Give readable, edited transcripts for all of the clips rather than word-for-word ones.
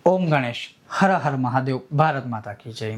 ओम गणेश, हर हर महादेव, भारत माता की जय।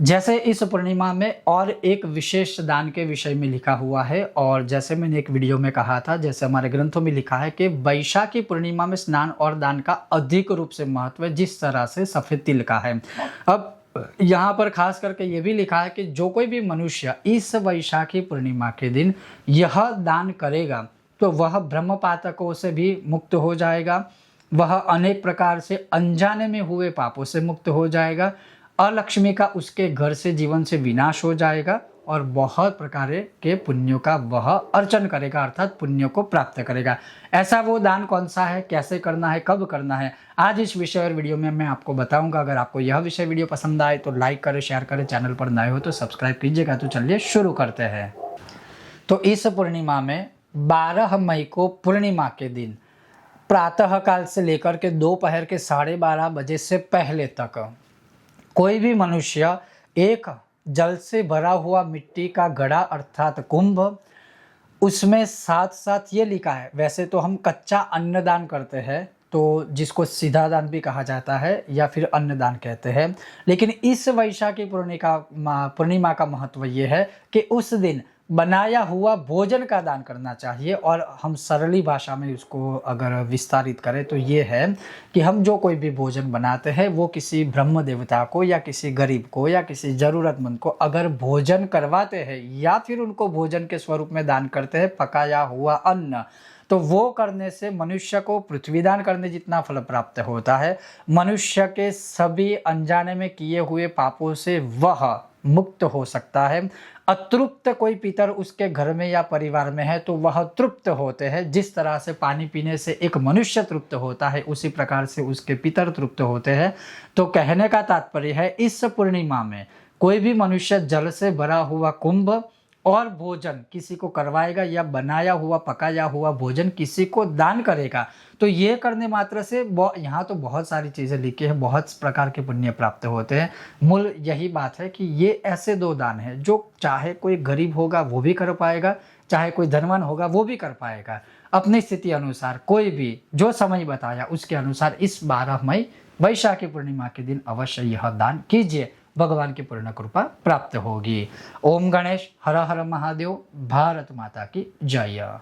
जैसे इस पूर्णिमा में और एक विशेष दान के विषय में लिखा हुआ है, और जैसे मैंने एक वीडियो में कहा था, जैसे हमारे ग्रंथों में लिखा है कि वैशाखी पूर्णिमा में स्नान और दान का अधिक रूप से महत्व है, जिस तरह से सफेद तिल का है। अब यहाँ पर खास करके ये भी लिखा है कि जो कोई भी मनुष्य इस वैशाखी पूर्णिमा के दिन यह दान करेगा तो वह ब्रह्मपातकों से भी मुक्त हो जाएगा, वह अनेक प्रकार से अनजाने में हुए पापों से मुक्त हो जाएगा, अलक्ष्मी का उसके घर से जीवन से विनाश हो जाएगा और बहुत प्रकार के पुण्यों का वह अर्चन करेगा, अर्थात पुण्यों को प्राप्त करेगा। ऐसा वो दान कौन सा है, कैसे करना है, कब करना है, आज इस विषय और वीडियो में मैं आपको बताऊंगा। अगर आपको यह विषय वीडियो पसंद आए तो लाइक करें, शेयर करें, चैनल पर नए हो तो सब्सक्राइब कीजिएगा। तो चलिए शुरू करते हैं। तो इस पूर्णिमा में 12 मई को पूर्णिमा के दिन प्रातः काल से लेकर के दोपहर के 12:30 बजे से पहले तक कोई भी मनुष्य एक जल से भरा हुआ मिट्टी का घड़ा अर्थात कुंभ, उसमें साथ साथ ये लिखा है, वैसे तो हम कच्चा अन्नदान करते हैं तो जिसको सीधा दान भी कहा जाता है या फिर अन्नदान कहते हैं, लेकिन इस वैशाखी पूर्णिमा का महत्व ये है कि उस दिन बनाया हुआ भोजन का दान करना चाहिए। और हम सरली भाषा में उसको अगर विस्तारित करें तो ये है कि हम जो कोई भी भोजन बनाते हैं वो किसी ब्रह्म देवता को या किसी गरीब को या किसी ज़रूरतमंद को अगर भोजन करवाते हैं या फिर उनको भोजन के स्वरूप में दान करते हैं पकाया हुआ अन्न, तो वो करने से मनुष्य को पृथ्वी दान करने जितना फल प्राप्त होता है। मनुष्य के सभी अनजाने में किए हुए पापों से वह मुक्त हो सकता है। अतृप्त कोई पितर उसके घर में या परिवार में है तो वह तृप्त होते हैं। जिस तरह से पानी पीने से एक मनुष्य तृप्त होता है उसी प्रकार से उसके पितर तृप्त होते हैं। तो कहने का तात्पर्य है इस पूर्णिमा में कोई भी मनुष्य जल से भरा हुआ कुंभ और भोजन किसी को करवाएगा या बनाया हुआ पकाया हुआ भोजन किसी को दान करेगा तो ये करने मात्र से यहाँ तो बहुत सारी चीज़ें लिखी है, बहुत प्रकार के पुण्य प्राप्त होते हैं। मूल यही बात है कि ये ऐसे दो दान हैं जो चाहे कोई गरीब होगा वो भी कर पाएगा, चाहे कोई धनवान होगा वो भी कर पाएगा। अपनी स्थिति अनुसार कोई भी जो समय बताया उसके अनुसार इस 12 मई वैशाखी पूर्णिमा के दिन अवश्य यह दान कीजिए, भगवान की पूर्ण कृपा प्राप्त होगी। ओम गणेश, हर हर महादेव, भारत माता की जय।